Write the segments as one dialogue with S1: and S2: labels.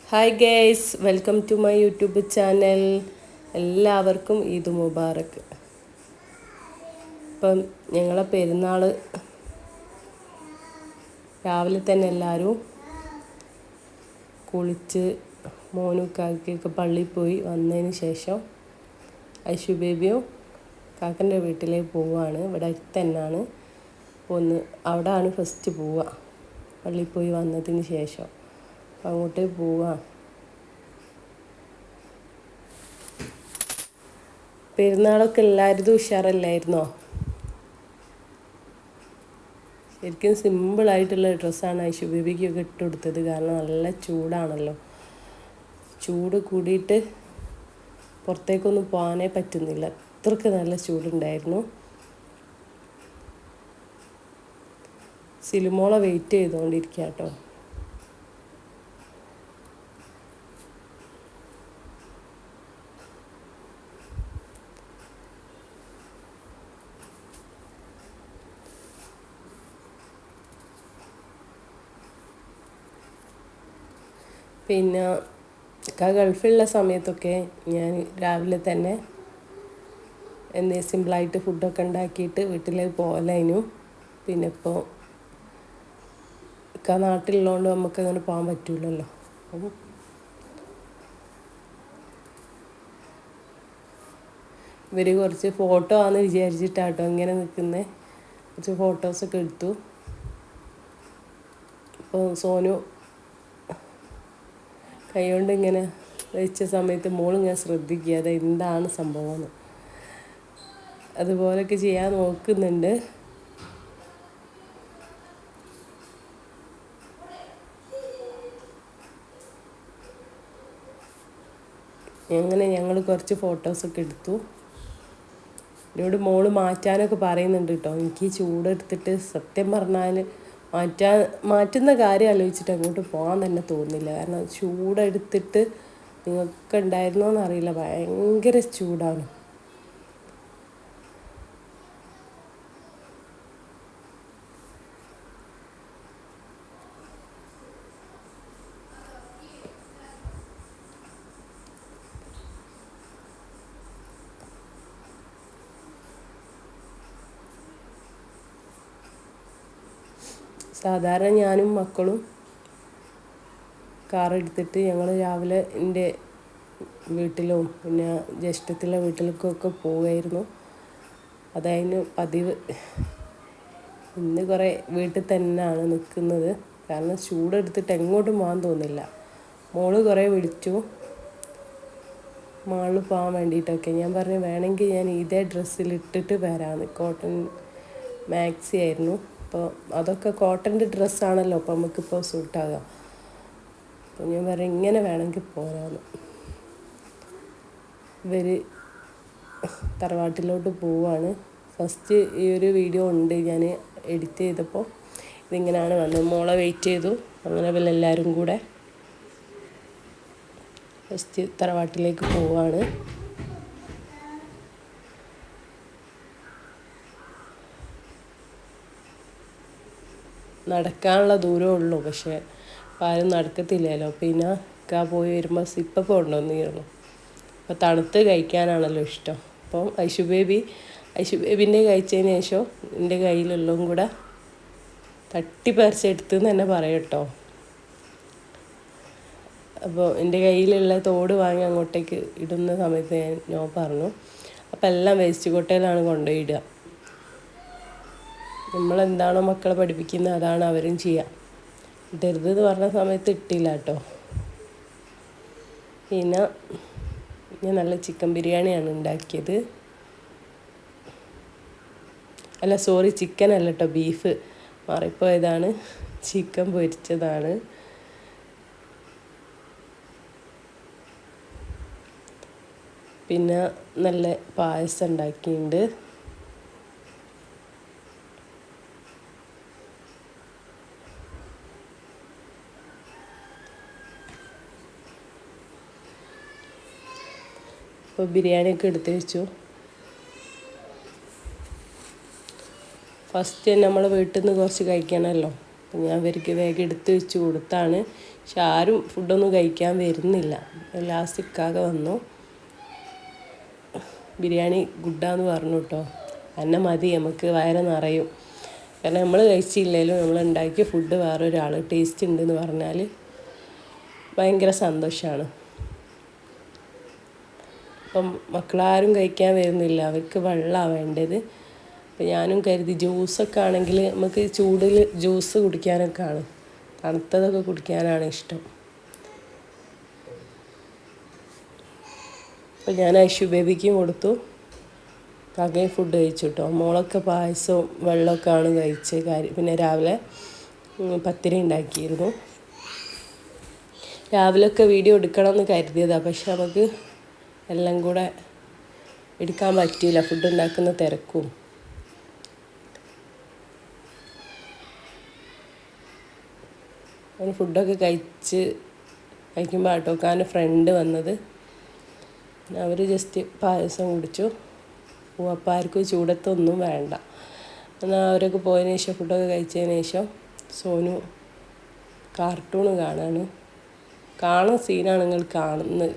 S1: Hi guys, welcome to my YouTube channel. എല്ലാവർക്കും ഈദ് മുബാറക്ക്. ഇപ്പം ഞങ്ങളെ പെരുന്നാൾ രാവിലെ തന്നെ എല്ലാവരും കുളിച്ച് മോനുക്കാക്കിയൊക്കെ പള്ളിയിൽ പോയി വന്നതിന് ശേഷം ഐഷു ബേബിയും കാക്കൻ്റെ വീട്ടിലേക്ക് പോവുകയാണ്. ഇവിടെ അടുത്ത് തന്നെയാണ്. ഒന്ന് അവിടെയാണ് ഫസ്റ്റ് പോവുക, പള്ളിയിൽ പോയി വന്നതിന് ശേഷം അങ്ങോട്ടേക്ക് പോവാം. പെരുന്നാളൊക്കെ എല്ലാവരും ഉഷാറല്ലായിരുന്നോ? ശരിക്കും സിമ്പിളായിട്ടുള്ള ഡ്രസ്സാണ് ഐഷു ബേബിക്കൊക്കെ ഇട്ട് കൊടുത്തത്. കാരണം നല്ല ചൂടാണല്ലോ. ചൂട് കൂടിയിട്ട് പുറത്തേക്കൊന്നും പോകാനേ പറ്റുന്നില്ല. അത്രയ്ക്ക് നല്ല ചൂടുണ്ടായിരുന്നു. സിലിമോളെ വെയിറ്റ് ചെയ്തുകൊണ്ടിരിക്കുക കേട്ടോ. പിന്നെ ഗൾഫിലുള്ള സമയത്തൊക്കെ ഞാൻ രാവിലെ തന്നെ സിമ്പിളായിട്ട് ഫുഡൊക്കെ ഉണ്ടാക്കിയിട്ട് വീട്ടിലേക്ക് പോകലായിരുന്നു. പിന്നെ ഇപ്പോൾ നാട്ടിലുള്ളതുകൊണ്ട് നമുക്കങ്ങനെ പോകാൻ പറ്റില്ലല്ലോ. അപ്പം ഇവർ കുറച്ച് ഫോട്ടോ ആണെന്ന് വിചാരിച്ചിട്ടാട്ടോ ഇങ്ങനെ നിൽക്കുന്നത്. കുറച്ച് ഫോട്ടോസൊക്കെ എടുത്തു. അപ്പോൾ സോനു കൈകൊണ്ട് ഇങ്ങനെ വെച്ച സമയത്ത് മോളിങ്ങനെ ശ്രദ്ധിക്കുക അത് എന്താണ് സംഭവമെന്ന്. അതുപോലൊക്കെ ചെയ്യാൻ നോക്കുന്നുണ്ട്. അങ്ങനെ ഞങ്ങൾ കുറച്ച് ഫോട്ടോസൊക്കെ എടുത്തു. എന്നോട് മോള് മാറ്റാനൊക്കെ പറയുന്നുണ്ട് കേട്ടോ. എനിക്ക് ചൂടെടുത്തിട്ട് സത്യം പറഞ്ഞാൽ മാറ്റുന്ന കാര്യം ആലോചിച്ചിട്ട് അങ്ങോട്ട് പോകാൻ തന്നെ തോന്നുന്നില്ല. കാരണം ചൂടെടുത്തിട്ട് നിങ്ങൾക്ക് ഉണ്ടായിരുന്നോന്ന് അറിയില്ല, ഭയങ്കര ചൂടാണ്. സാധാരണ ഞാനും മക്കളും കാർ എടുത്തിട്ട് ഞങ്ങൾ രാവിലെ എൻ്റെ വീട്ടിലും പിന്നെ ജ്യേഷ്ഠത്തിലെ വീട്ടിലേക്കൊക്കെ പോവുമായിരുന്നു. അതായിരുന്നു പതിവ്. ഇന്ന് കുറേ വീട്ടിൽ തന്നെയാണ് നിൽക്കുന്നത്. കാരണം ചൂടെടുത്തിട്ട് എങ്ങോട്ടും പോകാൻ തോന്നില്ല. മോള് കുറേ വിളിച്ചു മാളിൽ പോകാൻ വേണ്ടിയിട്ടൊക്കെ. ഞാൻ പറഞ്ഞു വേണമെങ്കിൽ ഞാൻ ഇതേ ഡ്രസ്സിലിട്ടിട്ട് വരാമെന്ന്. കോട്ടൺ മാക്സി ആയിരുന്നു. അപ്പോൾ അതൊക്കെ കോട്ടൻ്റെ ഡ്രസ്സാണല്ലോ, അപ്പോൾ നമുക്കിപ്പോൾ സൂട്ടാകാം. അപ്പോൾ ഞാൻ പറയും ഇങ്ങനെ വേണമെങ്കിൽ പോരാന്ന്. ഇവർ തറവാട്ടിലോട്ട് പോവാണ്. ഫസ്റ്റ് ഈ ഒരു വീഡിയോ ഉണ്ട് ഞാൻ എഡിറ്റ് ചെയ്തപ്പോൾ ഇതിങ്ങനെയാണ് വന്നത്. മോളെ വെയിറ്റ് ചെയ്തു. അങ്ങനെ എല്ലാവരും കൂടെ ഫസ്റ്റ് തറവാട്ടിലേക്ക് പോവാണ്. നടക്കാനുള്ള ദൂരമേ ഉള്ളൂ, പക്ഷേ ആരും നടക്കത്തില്ലല്ലോ. പിന്നെ പോയി വരുമ്പോൾ സിപ്പൊക്കെ കൊണ്ടുവന്നിരുന്നു. അപ്പോൾ തണുത്ത് കഴിക്കാനാണല്ലോ ഇഷ്ടം. അപ്പം ഐഷു ബേബിൻ്റെ കഴിച്ചതിന് ശേഷം എൻ്റെ കയ്യിലുള്ളതും കൂടെ തട്ടിപ്പറിച്ചെടുത്തെന്ന് തന്നെ പറയാം കേട്ടോ. അപ്പോൾ എൻ്റെ കയ്യിലുള്ള തോട് വാങ്ങി അങ്ങോട്ടേക്ക് ഇടുന്ന സമയത്ത് ഞാൻ പറഞ്ഞു. അപ്പോൾ എല്ലാം വേസ്റ്റ് കൊട്ടയിലാണ് കൊണ്ടുപോയി ഇടുക. നമ്മളെന്താണോ മക്കളെ പഠിപ്പിക്കുന്നത് അതാണ് അവരും ചെയ്യുക. ഇടരുത് എന്ന് പറഞ്ഞ സമയത്ത് ഇട്ടില്ല കേട്ടോ. പിന്നെ ഞാൻ നല്ല ചിക്കൻ ബിരിയാണിയാണ് ഉണ്ടാക്കിയത്. അല്ല സോറി, ചിക്കൻ അല്ല കേട്ടോ, ബീഫ് മാറിപ്പോയതാണ്. ചിക്കൻ പൊരിച്ചതാണ്. പിന്നെ നല്ല പായസം ഉണ്ടാക്കിയിട്ടുണ്ട്. അപ്പോൾ ബിരിയാണിയൊക്കെ എടുത്ത് വെച്ചു. ഫസ്റ്റ് നമ്മൾ വീട്ടിൽ നിന്ന് കുറച്ച് കഴിക്കണമല്ലോ. ഞാൻ അവർക്ക് വേഗം എടുത്ത് വെച്ച് കൊടുത്താണ്. പക്ഷെ ആരും ഫുഡൊന്നും കഴിക്കാൻ വരുന്നില്ല. ലാസ്റ്റ് ഇക്കാക്ക വന്നു. ബിരിയാണി ഗുഡാന്ന് പറഞ്ഞു കേട്ടോ. എന്നെ മതി, നമുക്ക് വയറ് നിറയും. കാരണം നമ്മൾ കഴിച്ചില്ലെങ്കിലും നമ്മൾ ഉണ്ടാക്കിയ ഫുഡ് വേറൊരാൾ ടേസ്റ്റ് ഉണ്ടെന്ന് പറഞ്ഞാൽ ഭയങ്കര സന്തോഷമാണ്. അപ്പം മക്കളാരും കഴിക്കാൻ വരുന്നില്ല, അവർക്ക് വെള്ളമാണ് വേണ്ടത്. അപ്പം ഞാനും കരുതി ജ്യൂസൊക്കെ ആണെങ്കിൽ നമുക്ക് ചൂടിൽ ജ്യൂസ് കുടിക്കാനൊക്കെ ആണ്, തണുത്തതൊക്കെ കുടിക്കാനാണ് ഇഷ്ടം. അപ്പം ഞാൻ ഐഷു ബേബിക്കും കൊടുത്തു, കകയും ഫുഡ് കഴിച്ചു കേട്ടോ. മോളൊക്കെ പായസവും വെള്ളമൊക്കെ ആണ് കഴിച്ച് പിന്നെ രാവിലെ പത്തിരി ഉണ്ടാക്കിയിരുന്നു. രാവിലെയൊക്കെ വീഡിയോ എടുക്കണമെന്ന് കരുതിയതാണ്, പക്ഷെ നമുക്ക് എല്ലാം കൂടെ എടുക്കാൻ പറ്റിയില്ല, ഫുഡ് ഉണ്ടാക്കുന്ന തിരക്കും. അങ്ങനെ ഫുഡൊക്കെ കഴിക്കുമ്പോൾ ആട്ടോക്കാരൻ്റെ ഫ്രണ്ട് വന്നത്. അവർ ജസ്റ്റ് പായസം കുടിച്ചു. അപ്പോൾ ആർക്കും ചൂടത്തൊന്നും വേണ്ട. എന്നാൽ അവരൊക്കെ പോയതിന് ശേഷം, ഫുഡൊക്കെ കഴിച്ചതിന് ശേഷം സോനു കാർട്ടൂൺ കാണുന്ന സീനാണ് നിങ്ങൾ കാണുന്നത്.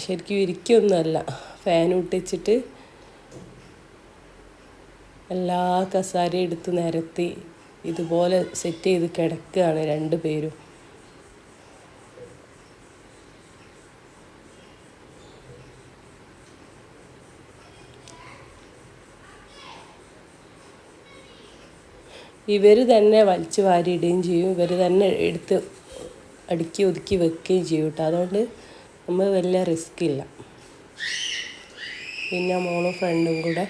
S1: ശരിക്കും ഇരിക്കൊന്നുമല്ല, ഫാൻ ഇട്ടിച്ചിട്ട് എല്ലാ കസാരയും എടുത്ത് നിരത്തി ഇതുപോലെ സെറ്റ് ചെയ്ത് കിടക്കുകയാണ് രണ്ട് പേരും. ഇവർ തന്നെ വലിച്ചു വാരിയിടുകയും ചെയ്യും, ഇവർ തന്നെ എടുത്ത് അടുക്കി ഒതുക്കി വെക്കുകയും ചെയ്യും കേട്ടോ. അതുകൊണ്ട് നമ്മൾ വലിയ റിസ്ക് ഇല്ല. പിന്നെ മോളും ഫ്രണ്ടും കൂടെ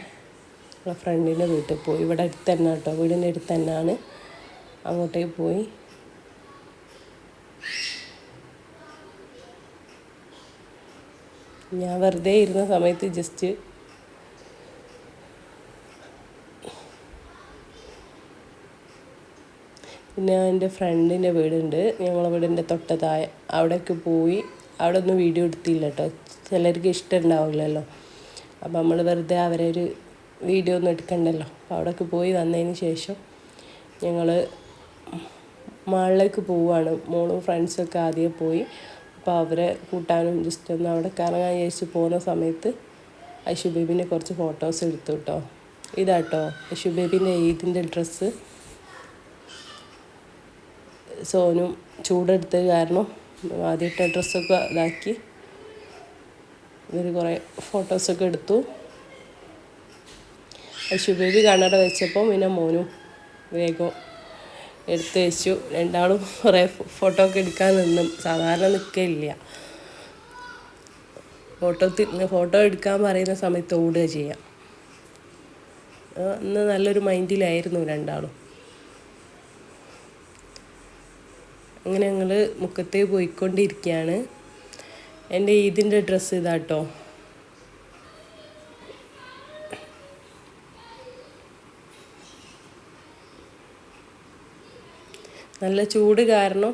S1: ഫ്രണ്ടിൻ്റെ വീട്ടിൽ പോയി. ഇവിടെ അടുത്ത് തന്നെ കേട്ടോ, വീടിൻ്റെ അടുത്ത് തന്നെയാണ്. അങ്ങോട്ടേക്ക് പോയി. ഞാൻ വെറുതെ ഇരുന്ന സമയത്ത് ജസ്റ്റ് പിന്നെ എൻ്റെ ഫ്രണ്ടിൻ്റെ വീടുണ്ട്, ഞങ്ങളെ വീടിൻ്റെ തൊട്ടതായ, അവിടേക്ക് പോയി. അവിടെ ഒന്നും വീഡിയോ എടുത്തില്ല കേട്ടോ, ചിലർക്ക് ഇഷ്ടമുണ്ടാവില്ലല്ലോ. അപ്പം നമ്മൾ വെറുതെ അവരെ ഒരു വീഡിയോ ഒന്നും എടുക്കണ്ടല്ലോ. അപ്പോൾ അവിടേക്ക് പോയി വന്നതിന് ശേഷം ഞങ്ങൾ മാളിലേക്ക് പോവുകയാണ്. മോളും ഫ്രണ്ട്സൊക്കെ ആദ്യം പോയി. അപ്പോൾ അവരെ കൂട്ടാനും ജസ്റ്റ് ഒന്ന് അവിടെ കറങ്ങാൻ വിചാരിച്ച് പോകുന്ന സമയത്ത് ഐഷു ബേബിൻ്റെ കുറച്ച് ഫോട്ടോസ് എടുത്തു കേട്ടോ. ഇതാട്ടോ ഐഷു ബേബിൻ്റെ ഈദിൻ്റെ ഡ്രസ്സ്. സോനും ചൂടെടുത്തത് കാരണം ആദ്യത്തെ ഡ്രസ്സൊക്കെ ഇതാക്കി ഇവർ കുറേ ഫോട്ടോസൊക്കെ എടുത്തു. ഐഷു ബേബി കണ്ണട വെച്ചപ്പോൾ പിന്നെ മോനും വേഗം എടുത്ത് വെച്ചു. രണ്ടാളും കുറേ ഫോട്ടോ ഒക്കെ എടുക്കാൻ നിന്നും, സാധാരണ നിൽക്കില്ല. ഫോട്ടോ എടുക്കാൻ പറയുന്ന സമയത്ത് ഓടുക ചെയ്യാം. ഇന്ന് നല്ലൊരു മൈൻഡിലായിരുന്നു രണ്ടാളും. അങ്ങനെ ഞങ്ങൾ മുക്കത്തേക്ക് പോയിക്കൊണ്ടിരിക്കുകയാണ്. എൻ്റെ ഈദിൻ്റെ ഡ്രസ്സ് ഇതാട്ടോ. നല്ല ചൂട് കാരണം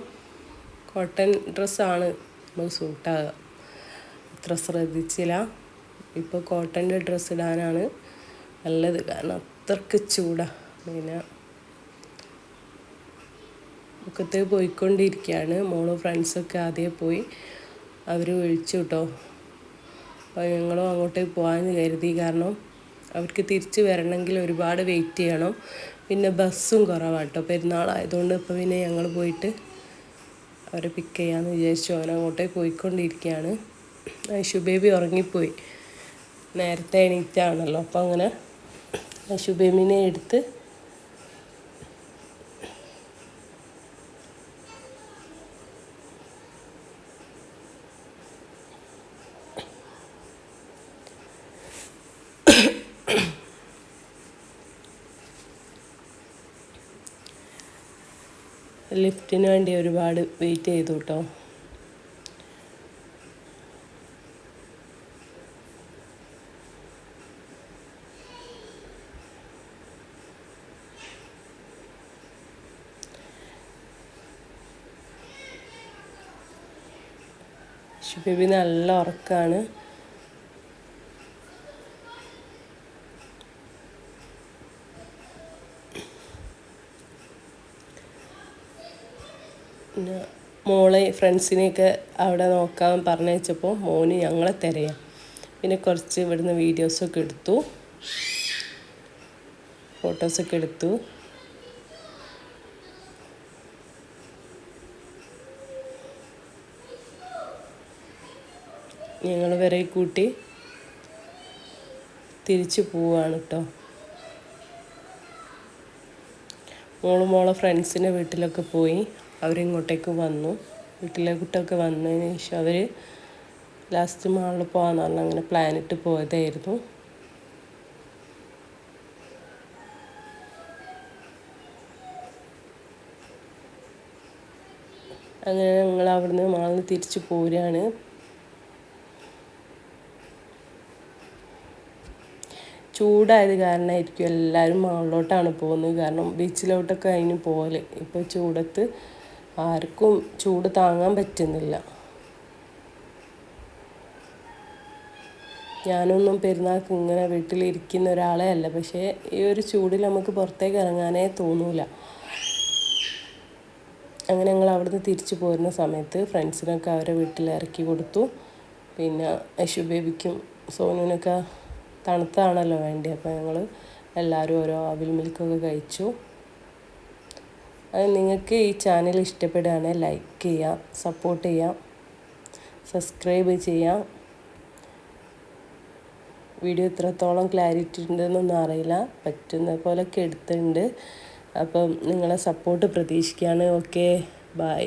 S1: കോട്ടൺ ഡ്രസ്സാണ് നമുക്ക് സൂട്ടാകുക. അത്ര ശ്രദ്ധിച്ചില്ല. ഇപ്പോൾ കോട്ടൻ്റെ ഡ്രസ്സ് ഇടാനാണ് നല്ലത്, കാരണം അത്രയ്ക്ക് ചൂടാണ്. പിന്നെ മുക്കത്തേക്ക് പോയിക്കൊണ്ടിരിക്കുകയാണ്. മോളും ഫ്രണ്ട്സൊക്കെ ആദ്യം പോയി, അവർ വിളിച്ചു കേട്ടോ. അപ്പോൾ ഞങ്ങളും അങ്ങോട്ടേക്ക് പോകാമെന്ന് കരുതി, കാരണം അവർക്ക് തിരിച്ച് വരണമെങ്കിൽ ഒരുപാട് വെയിറ്റ് ചെയ്യണം. പിന്നെ ബസ്സും കുറവാണ് കേട്ടോ, പെരുന്നാളായതുകൊണ്ട്. ഇപ്പോൾ പിന്നെ ഞങ്ങൾ പോയിട്ട് അവരെ പിക്ക് ചെയ്യാമെന്ന് വിചാരിച്ചു. അവൻ അങ്ങോട്ടേക്ക് പോയിക്കൊണ്ടിരിക്കുകയാണ്. ഐഷു ബേബി ഉറങ്ങിപ്പോയി, നേരത്തെ എണീറ്റാണല്ലോ. അപ്പോൾ അങ്ങനെ ഐഷു ബേബിനെ എടുത്ത് ലിഫ്റ്റിന് വേണ്ടി ഒരുപാട് വെയിറ്റ് ചെയ്തു കേട്ടോ. ബേബി നല്ല ഉറക്കമാണ്. പിന്നെ മോളെ ഫ്രണ്ട്സിനെയൊക്കെ അവിടെ നോക്കാൻ പറഞ്ഞയച്ചപ്പോൾ മോന് ഞങ്ങളെ തിരയാം. പിന്നെ കുറച്ച് ഇവിടുന്ന് വീഡിയോസൊക്കെ എടുത്തു, ഫോട്ടോസൊക്കെ എടുത്തു. ഞങ്ങൾ വരെ കൂട്ടി തിരിച്ചു പോവാണ് കേട്ടോ. മോളെ ഫ്രണ്ട്സിൻ്റെ വീട്ടിലൊക്കെ പോയി, അവരിങ്ങോട്ടേക്ക് വന്നു. വീട്ടിലേക്കൊക്കെ വന്നതിന് ശേഷം അവർ ലാസ്റ്റ് മാളിൽ പോകാമെന്ന് പറഞ്ഞാൽ അങ്ങനെ പ്ലാനിട്ട് പോയതായിരുന്നു. അങ്ങനെ ഞങ്ങൾ അവിടുന്ന് മാളിൽ തിരിച്ചു പോരുകയാണ്. ചൂടായത് കാരണമായിരിക്കും എല്ലാവരും മാളിലോട്ടാണ് പോകുന്നത്. കാരണം ബീച്ചിലോട്ടൊക്കെ അതിന് പോലെ ഇപ്പോൾ ചൂടത്ത് ആർക്കും ചൂട് താങ്ങാൻ പറ്റുന്നില്ല. ഞാനൊന്നും പെരുന്നാൾക്ക് ഇങ്ങനെ വീട്ടിലിരിക്കുന്ന ഒരാളെ അല്ല, പക്ഷേ ഈ ഒരു ചൂടിൽ നമുക്ക് പുറത്തേക്ക് ഇറങ്ങാനേ തോന്നൂല. അങ്ങനെ ഞങ്ങൾ അവിടുന്ന് തിരിച്ചു പോരുന്ന സമയത്ത് ഫ്രണ്ട്സിനൊക്കെ അവരെ വീട്ടിൽ ഇറക്കി കൊടുത്തു. പിന്നെ ഐഷു ബേബിക്കും സോനുവിനൊക്കെ തണുത്താണല്ലോ വേണ്ടത്. അപ്പോൾ ഞങ്ങൾ എല്ലാവരും ഓരോ അവിൽ മിൽക്കൊക്കെ കഴിച്ചു. അത് നിങ്ങൾക്ക് ഈ ചാനൽ ഇഷ്ടപ്പെടുകയാണെങ്കിൽ ലൈക്ക് ചെയ്യാം, സപ്പോർട്ട് ചെയ്യാം, സബ്സ്ക്രൈബ് ചെയ്യാം. വീഡിയോ ഇത്രത്തോളം ക്ലാരിറ്റി ഉണ്ടെന്നൊന്നും അറിയില്ല, പറ്റുന്ന പോലെയൊക്കെ എടുത്തിട്ടുണ്ട്. അപ്പം നിങ്ങളെ സപ്പോർട്ട് പ്രതീക്ഷിക്കുകയാണ്. Okay, by.